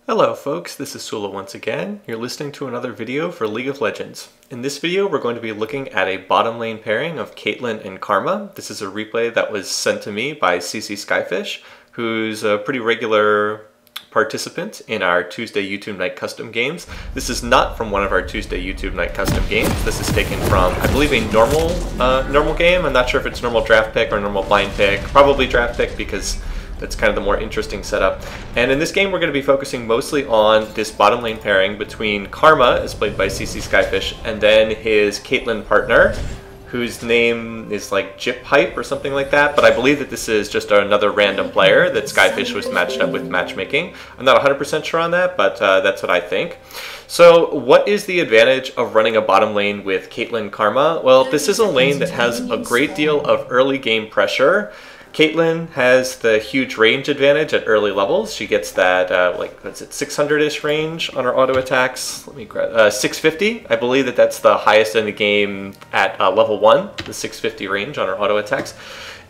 Hello folks, this is Sullla once again. You're listening to another video for League of Legends. In this video we're going to be looking at a bottom lane pairing of Caitlyn and Karma. This is a replay that was sent to me by Skyfish, who's a pretty regular participant in our Tuesday YouTube Night Custom games. This is not from one of our Tuesday YouTube Night Custom games. This is taken from, I believe, a normal game. I'm not sure if it's normal draft pick or normal blind pick. Probably draft pick because that's kind of the more interesting setup. And in this game, we're going to be focusing mostly on this bottom lane pairing between Karma, as played by Skyfish, and then his Caitlyn partner, whose name is like Jip Hype or something like that. But I believe that this is just another random player that Skyfish was matched up with matchmaking. I'm not 100% sure on that, but that's what I think. So what is the advantage of running a bottom lane with Caitlyn Karma? Well, this is a lane that has a great deal of early game pressure. Caitlyn has the huge range advantage at early levels. She gets that, like, what's it, 600-ish range on her auto attacks. Let me grab 650. I believe that that's the highest in the game at level 1, the 650 range on her auto attacks.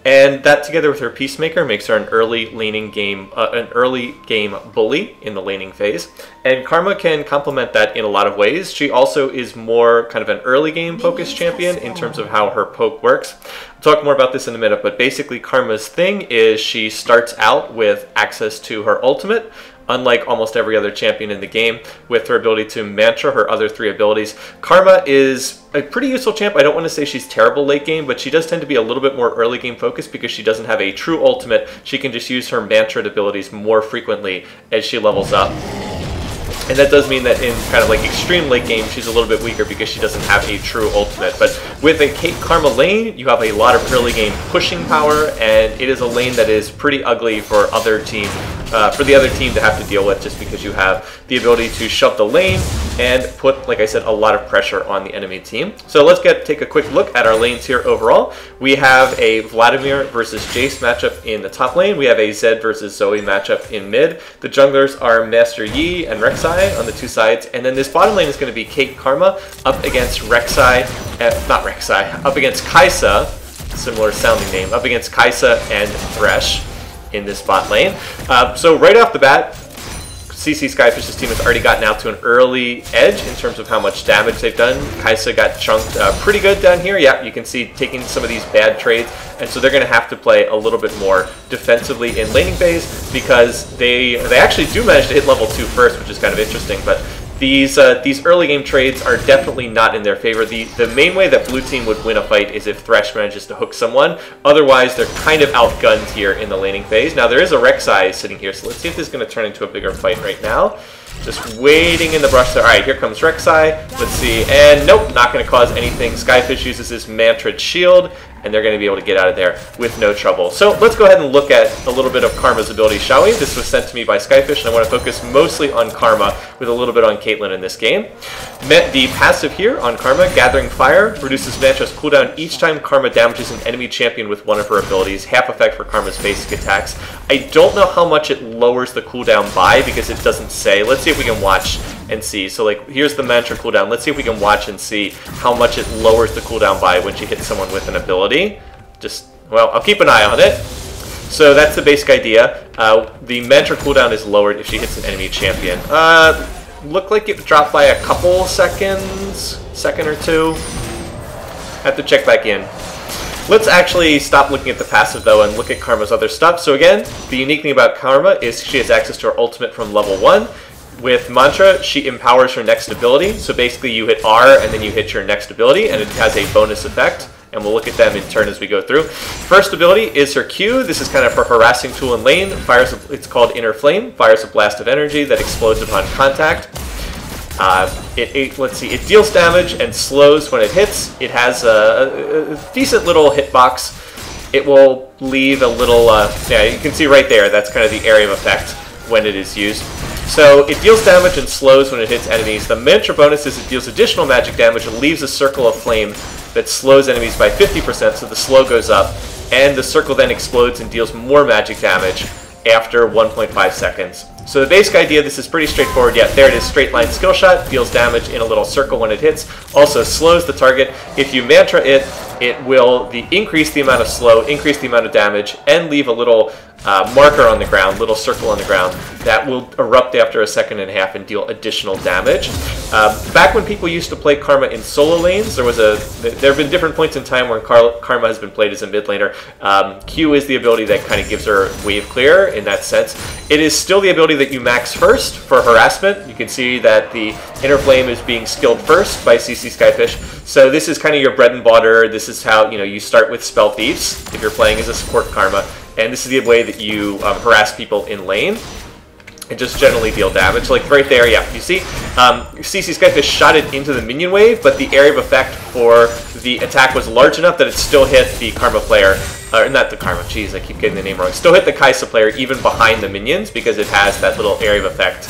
And that, together with her Peacemaker, makes her an early game bully in the laning phase. And Karma can complement that in a lot of ways. She also is more kind of an early game focused champion in terms of how her poke works. I'll talk more about this in a minute, but basically Karma's thing is she starts out with access to her ultimate, unlike almost every other champion in the game, with her ability to mantra her other 3 abilities. Karma is a pretty useful champ. I don't want to say she's terrible late game, but she does tend to be a little bit more early game focused because she doesn't have a true ultimate. She can just use her mantra abilities more frequently as she levels up. And that does mean that in kind of like extreme late game, she's a little bit weaker because she doesn't have a true ultimate. But with a Karma lane, you have a lot of early game pushing power, and it is a lane that is pretty ugly for the other team to have to deal with, just because you have the ability to shove the lane and put, like I said, a lot of pressure on the enemy team. So let's take a quick look at our lanes here overall. We have a Vladimir versus Jace matchup in the top lane. We have a Zed versus Zoe matchup in mid. The junglers are Master Yi and Rek'Sai on the 2 sides, and then this bottom lane is going to be Kate Karma up against up against Kaisa, similar sounding name, up against Kaisa and Thresh in this bot lane. So right off the bat, Skyfish's team has already gotten out to an early edge in terms of how much damage they've done. Kaisa got chunked pretty good down here. Yeah, you can see taking some of these bad trades, and so they're going to have to play a little bit more defensively in laning phase, because they actually do manage to hit level 2 first, which is kind of interesting. But these early game trades are definitely not in their favor. The main way that blue team would win a fight is if Thresh manages to hook someone. Otherwise, they're kind of outgunned here in the laning phase. Now, there is a Rek'Sai sitting here, so let's see if this is going to turn into a bigger fight right now. Just waiting in the brush there. All right, here comes Rek'Sai. Let's see. And nope, not going to cause anything. Skyfish uses his Mantra'd shield, and they're going to be able to get out of there with no trouble. So let's go ahead and look at a little bit of Karma's ability, shall we? This was sent to me by Skyfish, and I want to focus mostly on Karma with a little bit on Caitlyn in this game. The passive here on Karma, Gathering Fire, reduces Mantra's cooldown each time Karma damages an enemy champion with one of her abilities, half effect for Karma's basic attacks. I don't know how much it lowers the cooldown by because it doesn't say. Let's see if we can watch and see. So like, here's the Mantra cooldown. Let's see if we can watch and see how much it lowers the cooldown by when she hits someone with an ability. Well, I'll keep an eye on it. So that's the basic idea. The Mantra cooldown is lowered if she hits an enemy champion. Looked like it dropped by a couple seconds, second or 2. Have to check back in. Let's actually stop looking at the passive though and look at Karma's other stuff. So again, the unique thing about Karma is she has access to her ultimate from level 1. With Mantra, she empowers her next ability. So basically you hit R and then you hit your next ability, and it has a bonus effect. And we'll look at them in turn as we go through. First ability is her Q. This is kind of her harassing tool in lane. It's called Inner Flame. Fires a blast of energy that explodes upon contact. Let's see. It deals damage and slows when it hits. It has a decent little hitbox. It will leave a little. Yeah, you can see right there. That's kind of the area of effect when it is used. So it deals damage and slows when it hits enemies. The Mantra bonus is it deals additional magic damage and leaves a circle of flame that slows enemies by 50%, so the slow goes up, and the circle then explodes and deals more magic damage after 1.5 seconds. So the basic idea, this is pretty straightforward. Yeah, there it is, straight line skill shot, deals damage in a little circle when it hits, also slows the target. If you mantra it, it will increase the amount of slow, increase the amount of damage, and leave a little marker on the ground, little circle on the ground, that will erupt after a second and a half and deal additional damage. Back when people used to play Karma in solo lanes, there have been different points in time where Karma has been played as a mid laner. Q is the ability that kind of gives her wave clear in that sense. It is still the ability that you max first for harassment. You can see that the Inner Flame is being skilled first by CC Skyfish. So this is kind of your bread and butter. This is how you start with Spell Thieves if you're playing as a support Karma. And this is the way that you harass people in lane and just generally deal damage. Like right there, yeah, you see, CC Skyfish shot it into the minion wave, but the area of effect for the attack was large enough that it still hit the Karma player, or not the Karma, jeez, I keep getting the name wrong. Still hit the Kai'Sa player even behind the minions because it has that little area of effect.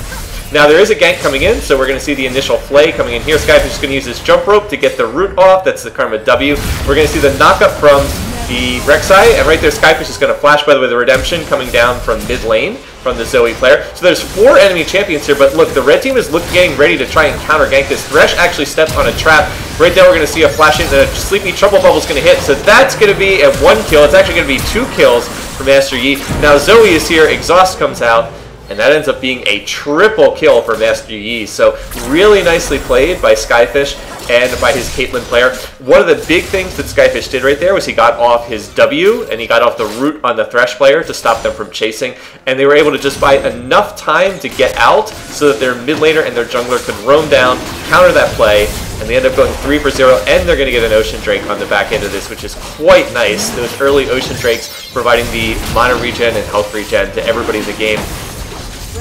Now there is a gank coming in, so we're going to see the initial flay coming in here. Skyfish is going to use his jump rope to get the root off. That's the Karma W. We're going to see the knockup from the Rek'Sai, and right there Skyfish is going to flash, by the way, the Redemption coming down from mid lane from the Zoe player. So there's 4 enemy champions here, but look, the red team is getting ready to try and counter gank this. Thresh actually stepped on a trap. Right there we're going to see a flash in, and a Sleepy Trouble Bubble is going to hit, so that's going to be a 1 kill. It's actually going to be 2 kills for Master Yi. Now Zoe is here, Exhaust comes out, and that ends up being a triple kill for Master Yi. So really nicely played by Skyfish and by his Caitlyn player. One of the big things that Skyfish did right there was he got off his W and he got off the root on the Thresh player to stop them from chasing. And they were able to just buy enough time to get out so that their mid laner and their jungler could roam down, counter that play, and they end up going 3 for 0, and they're going to get an Ocean Drake on the back end of this, which is quite nice. Those early Ocean Drakes providing the mana regen and health regen to everybody in the game.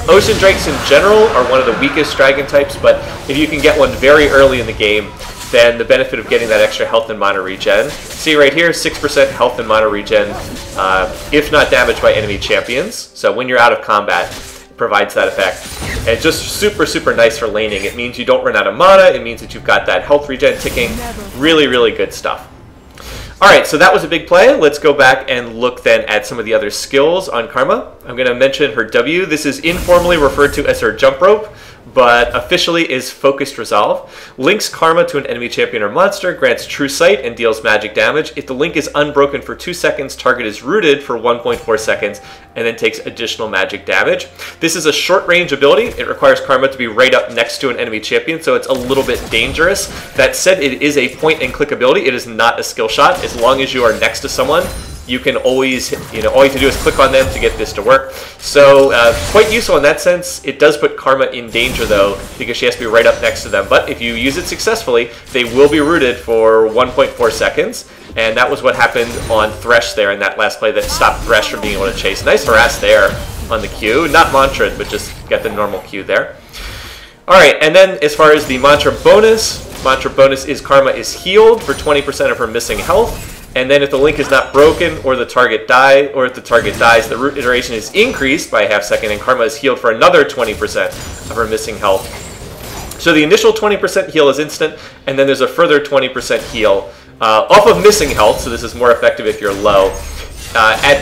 Ocean Drakes in general are one of the weakest dragon types, but if you can get one very early in the game, then the benefit of getting that extra health and mana regen. See right here, 6% health and mana regen, if not damaged by enemy champions. So when you're out of combat, it provides that effect. And it's just super, super nice for laning. It means you don't run out of mana. It means that you've got that health regen ticking. Really, really good stuff. Alright, so that was a big play. Let's go back and look then at some of the other skills on Karma. I'm going to mention her W. This is informally referred to as her jump rope, but officially is Focused Resolve. Links Karma to an enemy champion or monster, grants True Sight, and deals magic damage. If the link is unbroken for 2 seconds, target is rooted for 1.4 seconds, and then takes additional magic damage. This is a short-range ability. It requires Karma to be right up next to an enemy champion, so it's a little bit dangerous. That said, it is a point-and-click ability. It is not a skill shot. As long as you are next to someone, you can always, all you have to do is click on them to get this to work. So quite useful in that sense. It does put Karma in danger though, because she has to be right up next to them. But if you use it successfully, they will be rooted for 1.4 seconds. And that was what happened on Thresh there in that last play that stopped Thresh from being able to chase. Nice harass there on the Q. Not mantra, but just get the normal Q there. Alright, and then as far as the mantra bonus is Karma is healed for 20% of her missing health. And then if the link is not broken or the target dies, the root iteration is increased by a half second, and Karma is healed for another 20% of her missing health. So the initial 20% heal is instant, and then there's a further 20% heal off of missing health, so this is more effective if you're low,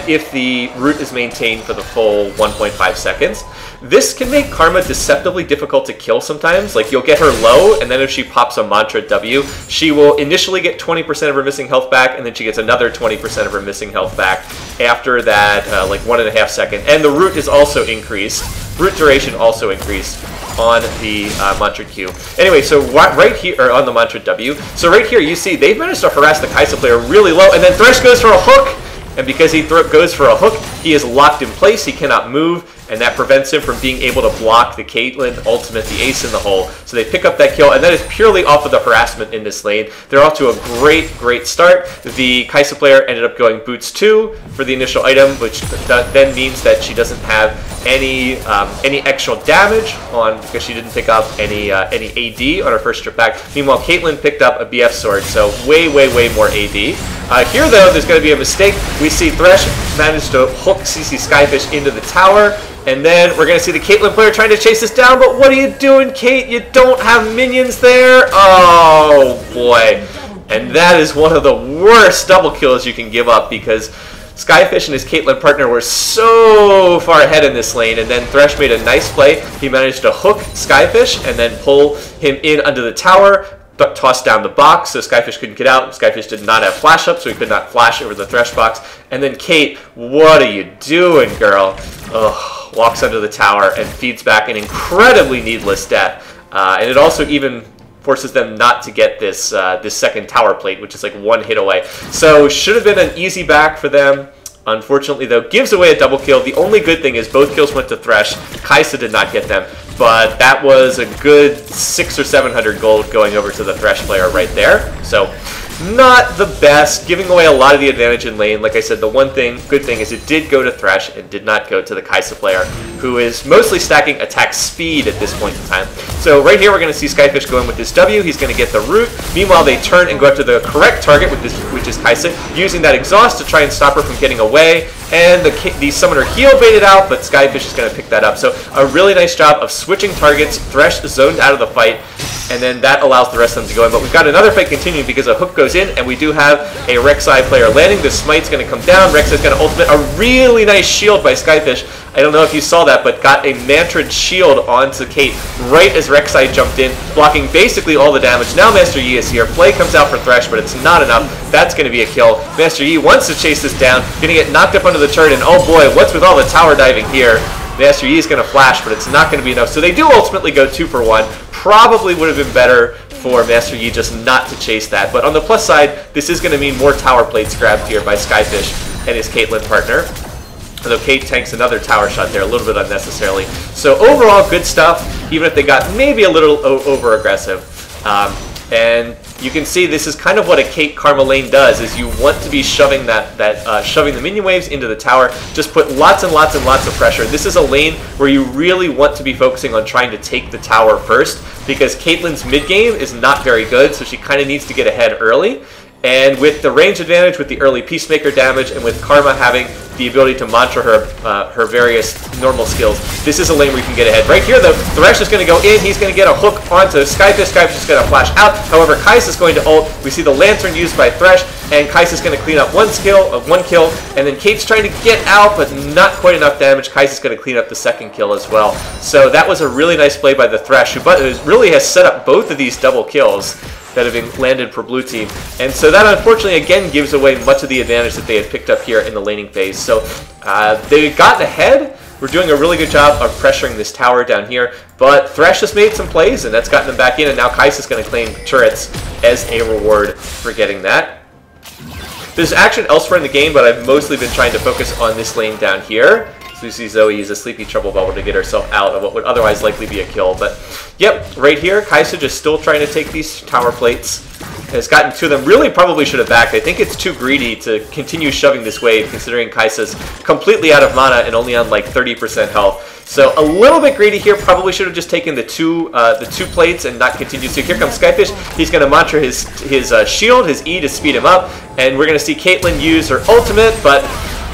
if the root is maintained for the full 1.5 seconds. This can make Karma deceptively difficult to kill sometimes. Like, you'll get her low, and then if she pops a mantra W, she will initially get 20% of her missing health back, and then she gets another 20% of her missing health back after that, like 1.5 seconds. And the root is also increased. Root duration also increased on the mantra Q. Anyway, so right here, or on the mantra W, so right here you see they've managed to harass the Kai'Sa player really low, and then Thresh goes for a hook, and because he goes for a hook, he is locked in place, he cannot move, and that prevents him from being able to block the Caitlyn ultimate, the ace in the hole. So they pick up that kill, and that is purely off of the harassment in this lane. They're off to a great, great start. The Kai'Sa player ended up going boots 2 for the initial item, which then means that she doesn't have any extra damage on, because she didn't pick up any AD on her first trip back. Meanwhile, Caitlyn picked up a BF sword, so way, way, way more AD. Here, though, there's going to be a mistake. We see Thresh manage to hook CC Skyfish into the tower, and then we're going to see the Caitlyn player trying to chase this down, but what are you doing, Kate? You don't have minions there? Oh, boy. And that is one of the worst double kills you can give up, because Skyfish and his Caitlyn partner were so far ahead in this lane, and then Thresh made a nice play. He managed to hook Skyfish and then pull him in under the tower, tossed down the box so Skyfish couldn't get out. Skyfish did not have flash up, so he could not flash over the Thresh box. And then Kate, what are you doing, girl? Ugh, walks under the tower and feeds back an incredibly needless death. And it also even forces them not to get this this second tower plate, which is like one hit away. So should have been an easy back for them. Unfortunately, though, gives away a double kill. The only good thing is both kills went to Thresh. Kai'Sa did not get them, but that was a good 600 or 700 gold going over to the Thresh player right there. So not the best, giving away a lot of the advantage in lane. Like I said, the one good thing is it did go to Thresh and did not go to the Kai'Sa player, who is mostly stacking attack speed at this point in time. So right here we're going to see Skyfish go in with this W. He's going to get the root. Meanwhile, they turn and go after the correct target, with this, which is Kai'Sa, using that exhaust to try and stop her from getting away. And the summoner heal baited out, but Skyfish is going to pick that up. So a really nice job of switching targets. Thresh zoned out of the fight, and then that allows the rest of them to go in. But we've got another fight continuing because a hook goes in, and we do have a Rek'Sai player landing. The smite's going to come down. Rek'Sai's going to ultimate. A really nice shield by Skyfish. I don't know if you saw that, but got a Mantrid shield onto Kate right as Rek'Sai jumped in, blocking basically all the damage. Now Master Yi is here. Play comes out for Thresh, but it's not enough. That's going to be a kill. Master Yi wants to chase this down, going to get knocked up under the turret, and oh boy, what's with all the tower diving here? Master Yi is going to flash, but it's not going to be enough. So they do ultimately go 2 for 1. Probably would have been better for Master Yi just not to chase that. But on the plus side, this is going to mean more tower plates grabbed here by Skyfish and his Caitlyn partner. Although Kate tanks another tower shot there, a little bit unnecessarily. So overall, good stuff, even if they got maybe a little over-aggressive. And you can see this is kind of what a Kate Karma lane does, is you want to be shoving shoving the minion waves into the tower. Just put lots and lots and lots of pressure. This is a lane where you really want to be focusing on trying to take the tower first, because Caitlyn's mid game is not very good, so she kind of needs to get ahead early. And with the range advantage, with the early Peacemaker damage, and with Karma having the ability to mantra her various normal skills, this is a lane where you can get ahead. Right here, though, Thresh is going to go in. He's going to get a hook onto Skyfish. Skyfish is going to flash out. However, Kai'Sa is going to ult. We see the Lantern used by Thresh, and Kai'Sa is going to clean up one kill, and then Kate's trying to get out, but not quite enough damage. Kai'Sa is going to clean up the second kill as well. So that was a really nice play by the Thresh, who really has set up both of these double kills that have been landed for blue team. And so that unfortunately again gives away much of the advantage that they had picked up here in the laning phase. So they've gotten ahead. We're doing a really good job of pressuring this tower down here, but Thresh has made some plays and that's gotten them back in, and now Kai'Sa's going to claim turrets as a reward for getting that. There's action elsewhere in the game, but I've mostly been trying to focus on this lane down here. So you see Zoe use a Sleepy Trouble Bubble to get herself out of what would otherwise likely be a kill. But yep, right here, Kai'Sa just still trying to take these tower plates. Has gotten to them. Really probably should have backed. I think it's too greedy to continue shoving this wave, considering Kai'Sa's completely out of mana and only on like 30% health. So a little bit greedy here. Probably should have just taken the two plates and not continued. So here comes Skyfish. He's going to mantra his shield, his E to speed him up, and we're going to see Caitlyn use her ultimate, but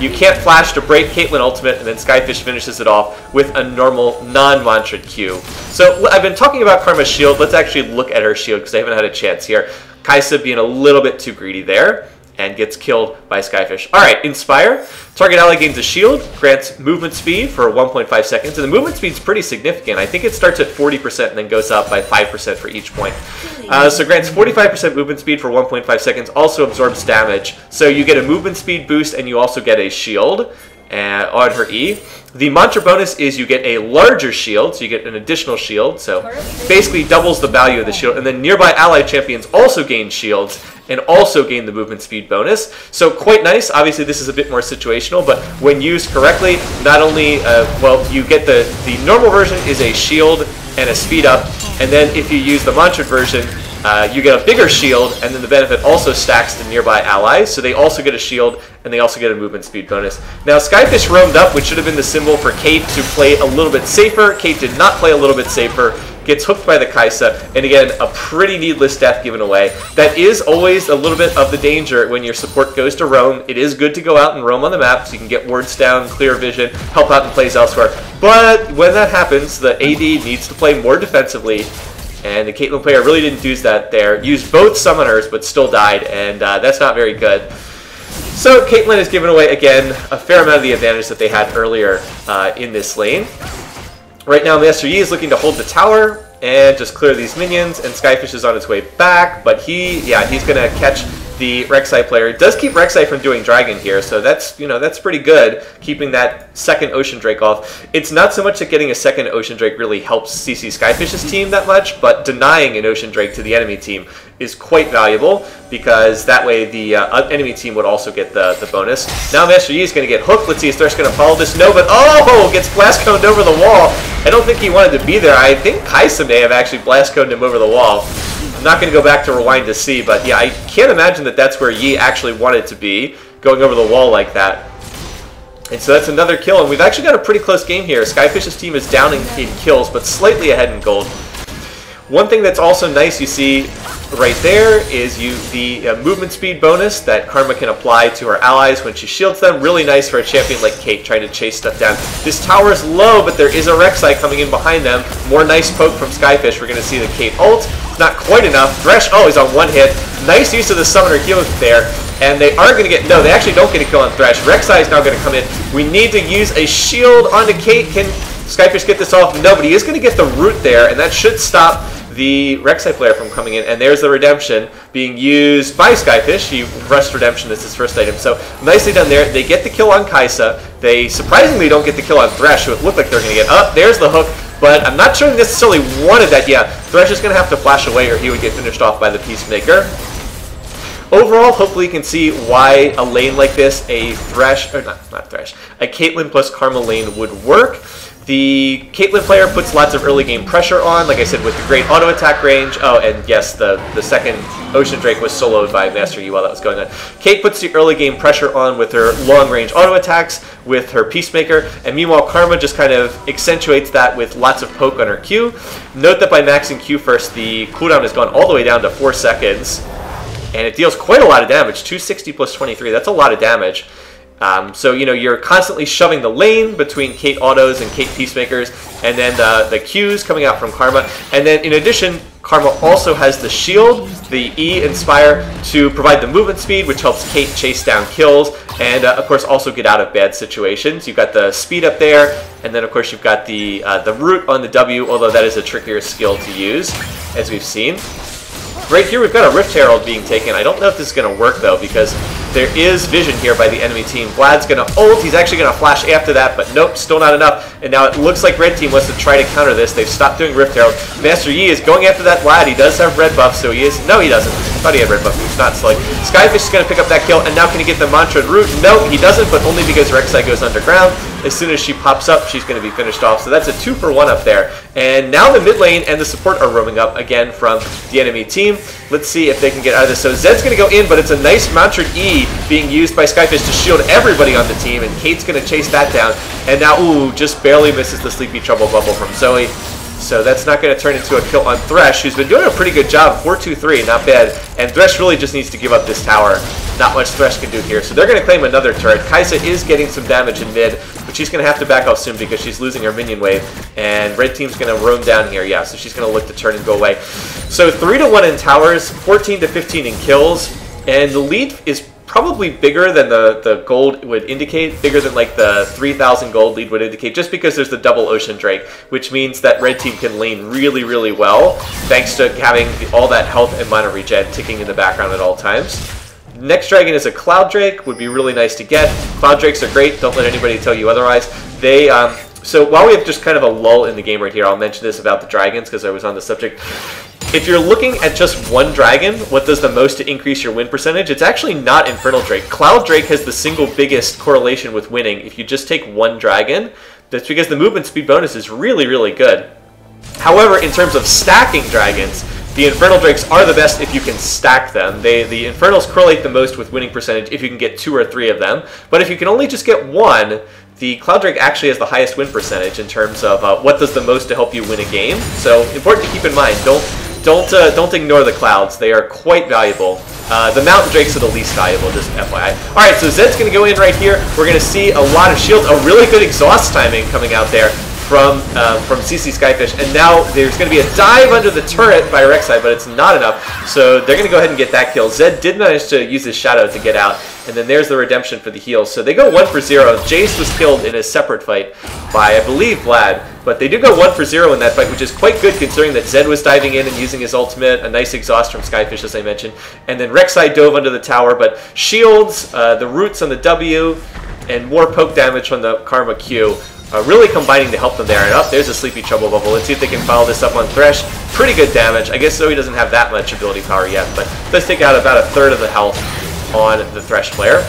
you can't flash to break Caitlyn ultimate, and then Skyfish finishes it off with a normal non-mantra Q. So I've been talking about Karma's shield. Let's actually look at her shield because I haven't had a chance here. Kai'Sa being a little bit too greedy there and gets killed by Skyfish. Alright, Inspire. Target ally gains a shield, grants movement speed for 1.5 seconds, and the movement speed is pretty significant. I think it starts at 40% and then goes up by 5% for each point. So grants 45% movement speed for 1.5 seconds, also absorbs damage. So you get a movement speed boost and you also get a shield on her E. The mantra bonus is you get a larger shield, so you get an additional shield, so basically doubles the value of the shield. And then nearby ally champions also gain shields and also gain the movement speed bonus. So quite nice. Obviously this is a bit more situational, but when used correctly, not only, well, you get the normal version is a shield and a speed up, and then if you use the mantra version, you get a bigger shield, and then the benefit also stacks to nearby allies, so they also get a shield, and they also get a movement speed bonus. Now, Skyfish roamed up, which should have been the symbol for Kate to play a little bit safer. Kate did not play a little bit safer, gets hooked by the Kai'Sa, and again, a pretty needless death given away. That is always a little bit of the danger when your support goes to roam. It is good to go out and roam on the map, so you can get wards down, clear vision, help out in plays elsewhere. But when that happens, the AD needs to play more defensively, and the Caitlyn player really didn't do that there. Used both summoners, but still died, and that's not very good. So Caitlyn has given away, again, a fair amount of the advantage that they had earlier in this lane. Right now, Master Yi is looking to hold the tower. And just clear these minions, and Skyfish is on its way back, but he's gonna catch the Rek'Sai player. It does keep Rek'Sai from doing Dragon here, so that's pretty good, keeping that second Ocean Drake off. It's not so much that getting a second Ocean Drake really helps CC Skyfish's team that much, but denying an Ocean Drake to the enemy team is quite valuable, because that way the enemy team would also get the bonus. Now Master Yi is going to get hooked. Let's see, is Thresh going to follow this? No, but oh, gets blast coned over the wall. I don't think he wanted to be there. I think Kaisa may have actually blast coned him over the wall. I'm not going to go back to rewind to see, but yeah, I can't imagine that that's where Yi actually wanted to be, going over the wall like that. And so that's another kill, and we've actually got a pretty close game here. Skyfish's team is down in kills, but slightly ahead in gold. One thing that's also nice you see right there is the movement speed bonus that Karma can apply to her allies when she shields them. Really nice for a champion like Kate trying to chase stuff down. This tower is low, but there is a Rek'Sai coming in behind them. More nice poke from Skyfish. We're going to see the Kate ult. Not quite enough. Thresh, he's on one hit. Nice use of the summoner heal there. And they are going to get... No, they actually don't get a kill on Thresh. Rek'Sai is now going to come in. We need to use a shield onto Kate. Can Skyfish get this off? No, but he is going to get the root there, and that should stop the Rek'Sai player from coming in. And there's the redemption being used by Skyfish. He rushed redemption as his first item. So nicely done there. They get the kill on Kaisa. They surprisingly don't get the kill on Thresh, who it looked like they're going to get. There's the hook. But I'm not sure they necessarily wanted that. Yeah, Thresh is going to have to flash away or he would get finished off by the Peacemaker. Overall, hopefully you can see why a lane like this, a Thresh, or not Thresh, a Caitlyn plus Karma lane would work. The Caitlyn player puts lots of early game pressure on, like I said, with the great auto attack range. And yes, the second Ocean Drake was soloed by Master Yi while that was going on. Kate puts the early game pressure on with her long range auto attacks, with her Peacemaker, and meanwhile Karma just kind of accentuates that with lots of poke on her Q. Note that by maxing Q first, the cooldown has gone all the way down to 4 seconds, and it deals quite a lot of damage. 260 plus 23, that's a lot of damage. So, you're constantly shoving the lane between Kate autos and Kate Peacemakers, and then the Qs coming out from Karma. And then, in addition, Karma also has the shield, the E Inspire, to provide the movement speed, which helps Kate chase down kills, and, of course, also get out of bad situations. You've got the speed up there, and then, of course, you've got the root on the W, although that is a trickier skill to use, as we've seen. Right here, we've got a Rift Herald being taken. I don't know if this is going to work, though, because there is vision here by the enemy team. Vlad's going to ult. He's actually going to flash after that, but nope, still not enough. And now it looks like Red Team wants to try to counter this. They've stopped doing Rift Herald. Master Yi is going after that Vlad. He does have red buff, so he is... No, he doesn't. I thought he had red buff. He's not slick. Skyfish is going to pick up that kill, and now can he get the Mantra root? No, he doesn't, but only because Rek'Sai goes underground. As soon as she pops up, she's going to be finished off. So that's a 2-for-1 up there. And now the mid lane and the support are roaming up again from the enemy team. Let's see if they can get out of this. So Zed's going to go in, but it's a nice Mantra E being used by Skyfish to shield everybody on the team, and Kate's going to chase that down. And now, just barely misses the Sleepy Trouble bubble from Zoe. So that's not going to turn into a kill on Thresh, who's been doing a pretty good job. 4-2-3, not bad. And Thresh really just needs to give up this tower. Not much Thresh can do here. So they're going to claim another turret. Kaisa is getting some damage in mid, but she's going to have to back off soon because she's losing her minion wave. And Red Team's going to roam down here. Yeah, so she's going to look to turn and go away. So 3-1 in towers, 14-15 in kills. And the lead is probably bigger than the gold would indicate, bigger than like the 3,000 gold lead would indicate, just because there's the double Ocean Drake, which means that Red Team can lane really, really well, thanks to having all that health and mana regen ticking in the background at all times. Next dragon is a Cloud Drake, would be really nice to get. Cloud Drakes are great, don't let anybody tell you otherwise. They, so while we have just kind of a lull in the game right here, I'll mention this about the dragons because I was on the subject. If you're looking at just one dragon, what does the most to increase your win percentage? It's actually not Infernal Drake. Cloud Drake has the single biggest correlation with winning if you just take one dragon. That's because the movement speed bonus is really, really good. However, in terms of stacking dragons, the Infernal Drakes are the best if you can stack them. The Infernals correlate the most with winning percentage if you can get 2 or 3 of them. But if you can only just get one, the Cloud Drake actually has the highest win percentage in terms of what does the most to help you win a game. So important to keep in mind. Don't ignore the clouds. They are quite valuable. The Mountain Drakes are the least valuable, just FYI. Alright, so Zed's going to go in right here. We're going to see a lot of shields. A really good exhaust timing coming out there from CC Skyfish, and now there's going to be a dive under the turret by Rek'Sai, but it's not enough, so they're going to go ahead and get that kill. Zed did manage to use his shadow to get out, and then there's the redemption for the heals. So they go 1 for 0. Jace was killed in a separate fight by, I believe, Vlad, but they do go 1 for 0 in that fight, which is quite good considering that Zed was diving in and using his ultimate, a nice exhaust from Skyfish, as I mentioned, and then Rek'Sai dove under the tower, but shields, the roots on the W, and more poke damage from the Karma Q, really combining to help them there. And there's a Sleepy Trouble Bubble. Let's see if they can follow this up on Thresh. Pretty good damage. I guess Zoe doesn't have that much ability power yet, but does take out about 1/3 of the health on the Thresh player.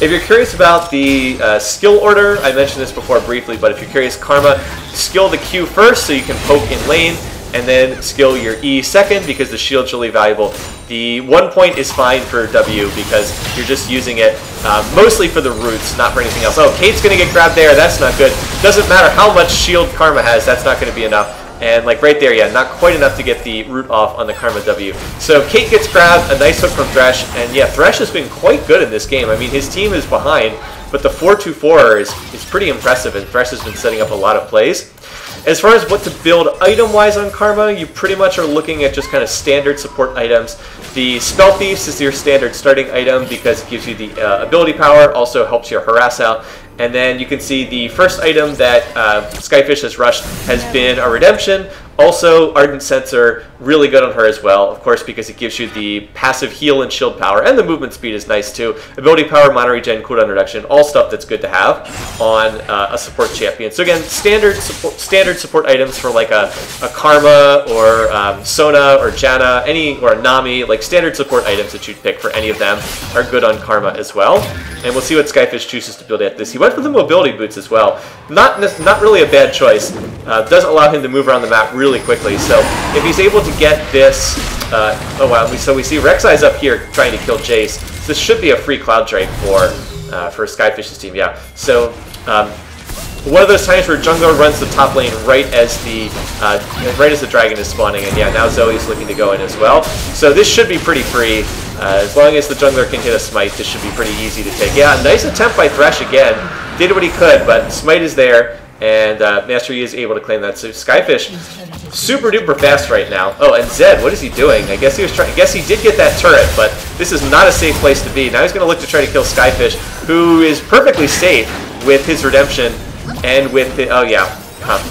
If you're curious about the skill order, I mentioned this before briefly, but if you're curious, Karma, skill the Q first so you can poke in lane, and then skill your E second because the shield's really valuable. The 1 point is fine for W because you're just using it mostly for the roots, not for anything else. Oh, Kate's going to get grabbed there. That's not good. Doesn't matter how much shield Karma has. That's not going to be enough. And like right there, yeah, not quite enough to get the root off on the Karma W. So Kate gets grabbed, a nice hook from Thresh, and yeah, Thresh has been quite good in this game. I mean, his team is behind, but the 4-2-4 is pretty impressive, and Thresh has been setting up a lot of plays. As far as what to build item-wise on Karma, you pretty much are looking at just kind of standard support items. The Spell Thieves is your standard starting item because it gives you the ability power, also helps your harass out. And then you can see the first item that Skyfish has rushed has been a redemption. Also, Ardent Sensor, really good on her as well, of course, because it gives you the passive heal and shield power, and the movement speed is nice too. Ability power, mana regen, cooldown reduction, all stuff that's good to have on a support champion. So again, standard support items for like a Karma or Sona or Janna, or a Nami, like standard support items that you'd pick for any of them are good on Karma as well. And we'll see what Skyfish chooses to build at this. He went for the mobility boots as well. Not really a bad choice. Doesn't allow him to move around the map really quickly. So if he's able to get this, oh wow! So we see Rek'Sai's up here trying to kill Jace. This should be a free Cloud Drake for Skyfish's team. Yeah. So one of those times where jungler runs the top lane right as the dragon is spawning, and yeah, now Zoe's looking to go in as well. So this should be pretty free. As long as the jungler can hit a smite, this should be pretty easy to take. Yeah, nice attempt by Thresh again. Did what he could, but smite is there, and Master Yi is able to claim that. So Skyfish, super duper fast right now. Oh, and Zed, what is he doing? I guess he was trying. I guess he did get that turret, but this is not a safe place to be. Now he's going to look to try to kill Skyfish, who is perfectly safe with his redemption and with the. Oh yeah.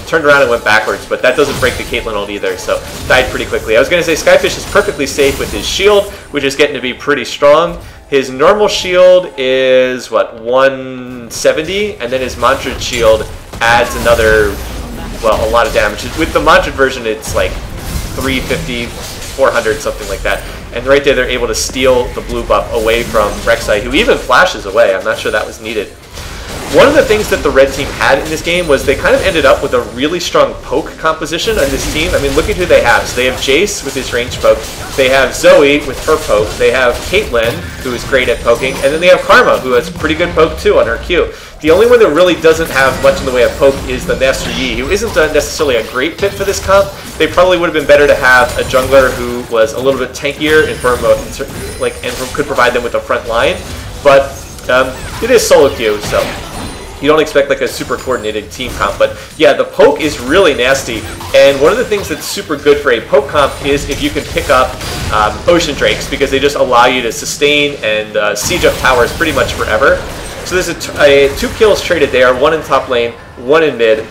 Turned around and went backwards, but that doesn't break the Caitlyn ult either, so died pretty quickly. I was going to say Skyfish is perfectly safe with his shield, which is getting to be pretty strong. His normal shield is, what, 170, and then his mantra shield adds another, well, a lot of damage. With the mantra version, it's like 350, 400, something like that. And right there, they're able to steal the blue buff away from Rek'Sai, who even flashes away. I'm not sure that was needed. One of the things that the red team had in this game was they kind of ended up with a really strong poke composition on this team. I mean, look at who they have. So they have Jace with his ranged poke. They have Zoe with her poke. They have Caitlyn, who is great at poking. And then they have Karma, who has pretty good poke too on her Q. The only one that really doesn't have much in the way of poke is the Master Yi, who isn't necessarily a great fit for this comp. They probably would have been better to have a jungler who was a little bit tankier and could provide them with a front line. But it is solo queue, so you don't expect like a super coordinated team comp, but yeah, the poke is really nasty, and one of the things that's super good for a poke comp is if you can pick up Ocean Drakes, because they just allow you to sustain and siege up towers pretty much forever. So there's 2 kills traded there, 1 in top lane, 1 in mid.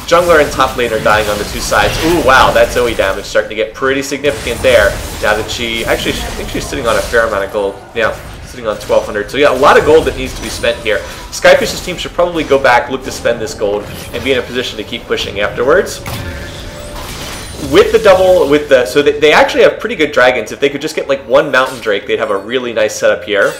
Jungler and top lane are dying on the 2 sides. Ooh, wow, that Zoe damage starting to get pretty significant there, now that I think she's sitting on a fair amount of gold. Yeah. Sitting on 1,200. So yeah, a lot of gold that needs to be spent here. Skyfish's team should probably go back, look to spend this gold, and be in a position to keep pushing afterwards. With the double, so they actually have pretty good dragons. If they could just get like 1 mountain drake, they'd have a really nice setup here.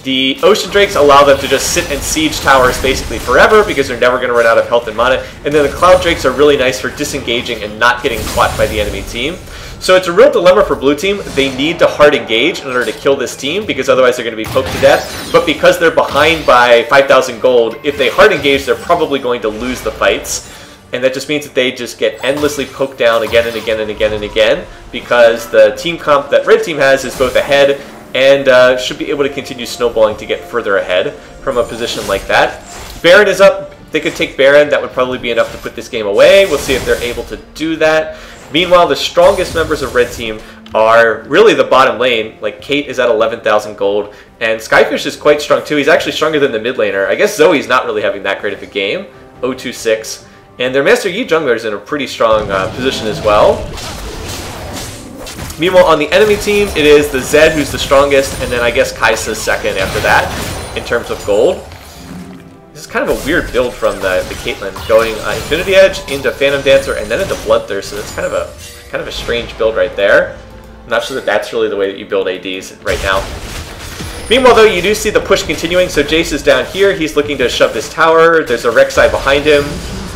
The ocean drakes allow them to just sit and siege towers basically forever because they're never going to run out of health and mana. And then the cloud drakes are really nice for disengaging and not getting caught by the enemy team. So it's a real dilemma for blue team. They need to hard engage in order to kill this team because otherwise they're going to be poked to death. But because they're behind by 5,000 gold, if they hard engage, they're probably going to lose the fights. And that just means that they just get endlessly poked down again and again and again and again because the team comp that red team has is both ahead and should be able to continue snowballing to get further ahead from a position like that. Baron is up. they could take Baron. That would probably be enough to put this game away. We'll see if they're able to do that. Meanwhile, the strongest members of Red Team are really the bottom lane. Like, Kate is at 11,000 gold, and Skyfish is quite strong too. He's actually stronger than the mid laner. I guess Zoe's not really having that great of a game. 026. And their Master Yi jungler is in a pretty strong position as well. Meanwhile, on the enemy team, it is the Zed who's the strongest, and then I guess Kai'Sa's second after that in terms of gold. This is kind of a weird build from the Caitlyn, going Infinity Edge into Phantom Dancer and then into Bloodthirst, so that's kind of a strange build right there. I'm not sure that that's really the way that you build ADs right now. Meanwhile, though, you do see the push continuing, so Jace is down here. He's looking to shove this tower. There's a Rek'Sai behind him.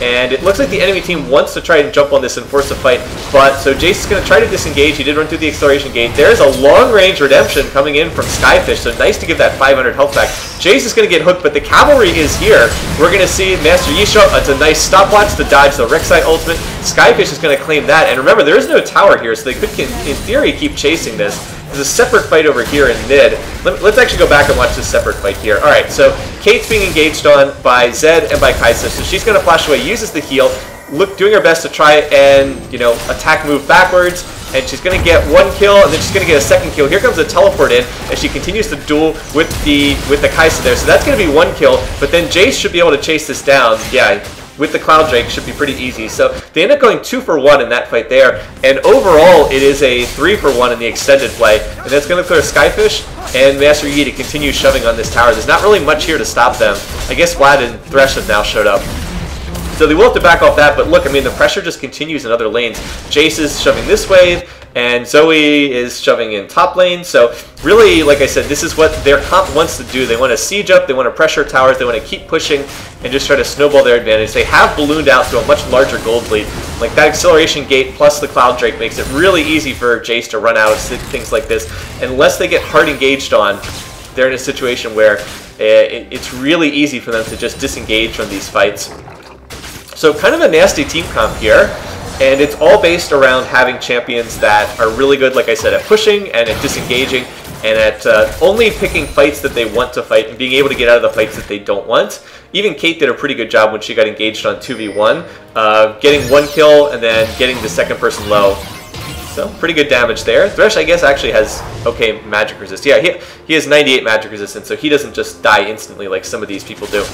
And it looks like the enemy team wants to try and jump on this and force a fight, but so Jace is going to try to disengage. He did run through the acceleration gate. There's a long-range redemption coming in from Skyfish, so nice to give that 500 health back. Jace is going to get hooked, but the cavalry is here. We're going to see Master Yi show up. It's a nice stopwatch to dodge the Rek'Sai ultimate. Skyfish is going to claim that, and remember, there is no tower here, so they could, in theory, keep chasing this. There's a separate fight over here in mid. Let's actually go back and watch this separate fight here. Alright, so Kate's being engaged on by Zed and by Kai'Sa, so she's going to flash away, uses the heal, doing her best to try and, attack move backwards, and she's going to get one kill, and then she's going to get a second kill. Here comes a teleport in, as she continues to duel with the Kai'Sa there, so that's going to be one kill, but then Jace should be able to chase this down. Yeah, with the Cloud Drake should be pretty easy. So they end up going 2 for 1 in that fight there. And overall, it is a 3 for 1 in the extended play. And that's going to clear Skyfish and Master Yi to continue shoving on this tower. There's not really much here to stop them. I guess Vlad and Thresh have now showed up. So they will have to back off that, but look, I mean, the pressure just continues in other lanes. Jace is shoving this wave, and Zoe is shoving in top lane. So really, like I said, this is what their comp wants to do. They want to siege up, they want to pressure towers, they want to keep pushing and just try to snowball their advantage. They have ballooned out to a much larger gold lead. Like that acceleration gate plus the Cloud Drake makes it really easy for Jace to run out of things like this. Unless they get hard engaged on, they're in a situation where it's really easy for them to just disengage from these fights. So kind of a nasty team comp here, and it's all based around having champions that are really good, like I said, at pushing and at disengaging and at only picking fights that they want to fight and being able to get out of the fights that they don't want. Even Kate did a pretty good job when she got engaged on 2v1, getting one kill and then getting the second person low. So pretty good damage there. Thresh, I guess, actually has okay magic resist. Yeah, he has 98 magic resistance, so he doesn't just die instantly like some of these people do.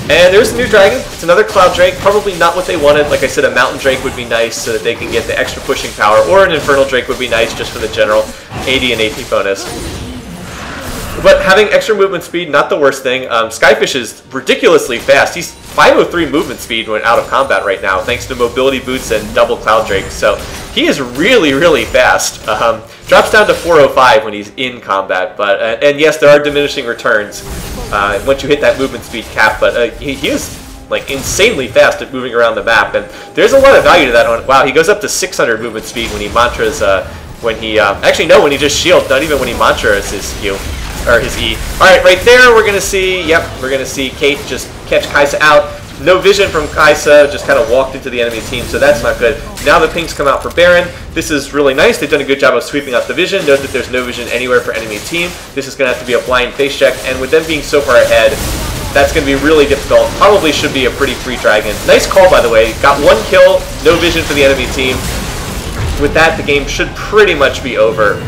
And there's a new dragon. It's another Cloud Drake. Probably not what they wanted. Like I said, a Mountain Drake would be nice so that they can get the extra pushing power, or an Infernal Drake would be nice just for the general AD and AP bonus. But having extra movement speed, not the worst thing. Skyfish is ridiculously fast. He's 503 movement speed when out of combat right now, thanks to mobility boots and double Cloud Drake. So he is really, really fast. Drops down to 405 when he's in combat. But and yes, there are diminishing returns once you hit that movement speed cap. But he is like insanely fast at moving around the map, and there's a lot of value to that one. Wow, he goes up to 600 movement speed when he mantras. When he actually no, when he just shields, not even when he mantras his Q. Or his E. Alright, right there we're going to see, we're going to see Kate just catch Kai'Sa out. No vision from Kai'Sa, just kind of walked into the enemy team, so that's not good. Now the pinks come out for Baron. This is really nice. They've done a good job of sweeping out the vision. Note that there's no vision anywhere for enemy team. This is going to have to be a blind face check, and with them being so far ahead, that's going to be really difficult. Probably should be a pretty free dragon. Nice call, by the way. Got one kill, no vision for the enemy team. With that, the game should pretty much be over.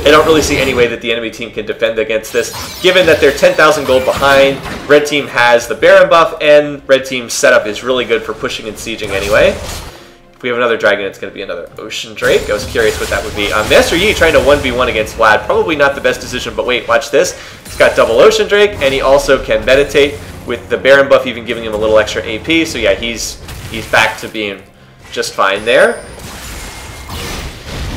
I don't really see any way that the enemy team can defend against this, given that they're 10,000 gold behind. Red team has the Baron buff, and Red team's setup is really good for pushing and sieging anyway. If we have another dragon, it's going to be another Ocean Drake. I was curious what that would be. Master Yi trying to 1v1 against Vlad. Probably not the best decision, but wait, watch this. He's got double Ocean Drake, and he also can meditate with the Baron buff, even giving him a little extra AP. So yeah, he's back to being just fine there.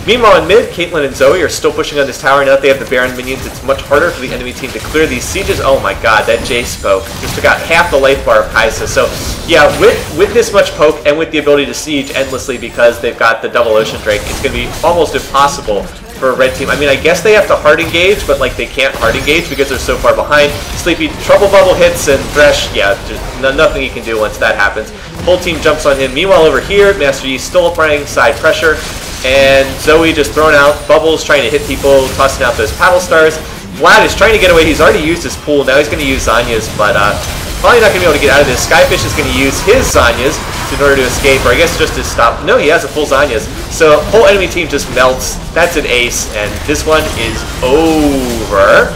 Meanwhile, in mid, Caitlyn and Zoe are still pushing on this tower. Now that they have the Baron minions, it's much harder for the enemy team to clear these sieges. Oh my god, that Jace poke just took out half the life bar of Kai'Sa. So yeah, with this much poke and with the ability to siege endlessly because they've got the double Ocean Drake, it's going to be almost impossible for a red team. I mean, I guess they have to hard engage, but like they can't hard engage because they're so far behind. Sleepy Trouble Bubble hits, and Thresh, yeah, just nothing he can do once that happens. Whole team jumps on him. Meanwhile, over here, Master Yi still applying side pressure. And Zoe just throwing out bubbles, trying to hit people, tossing out those paddle stars. Vlad is trying to get away. He's already used his pool. Now he's going to use Zanya's, but probably not going to be able to get out of this. Skyfish is going to use his Zanya's in order to escape, or I guess just to stop. No, he has a full Zanya's. So whole enemy team just melts. That's an ace, and this one is over.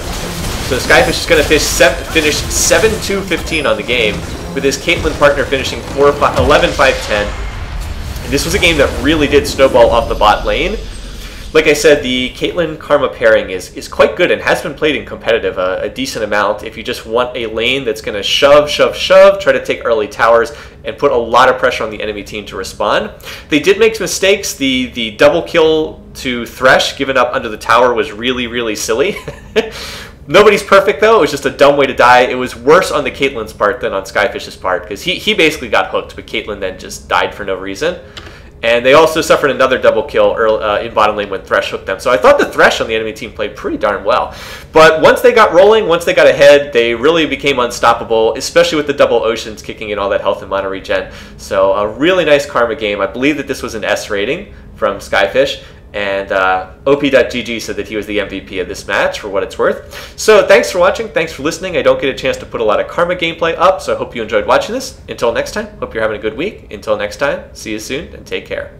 So Skyfish is going to finish 7-2-15 on the game, with his Caitlyn partner finishing 11-5-10. And this was a game that really did snowball off the bot lane. Like I said, the Caitlyn Karma pairing is quite good and has been played in competitive a decent amount. If you just want a lane that's going to shove, try to take early towers, and put a lot of pressure on the enemy team to respond. They did make mistakes. The double kill to Thresh given up under the tower was really, really silly. Nobody's perfect, though. It was just a dumb way to die. It was worse on the Caitlyn's part than on Skyfish's part, because he basically got hooked, but Caitlyn then just died for no reason. And they also suffered another double kill in bottom lane when Thresh hooked them. So I thought the Thresh on the enemy team played pretty darn well. But once they got rolling, once they got ahead, they really became unstoppable, especially with the double oceans kicking in all that health and mana regen. So a really nice Karma game. I believe that this was an S rating from Skyfish. And op.gg said that he was the MVP of this match, for what it's worth. So thanks for watching. Thanks for listening. I don't get a chance to put a lot of Karma gameplay up, so I hope you enjoyed watching this. Until next time, hope you're having a good week. Until next time, see you soon, and take care.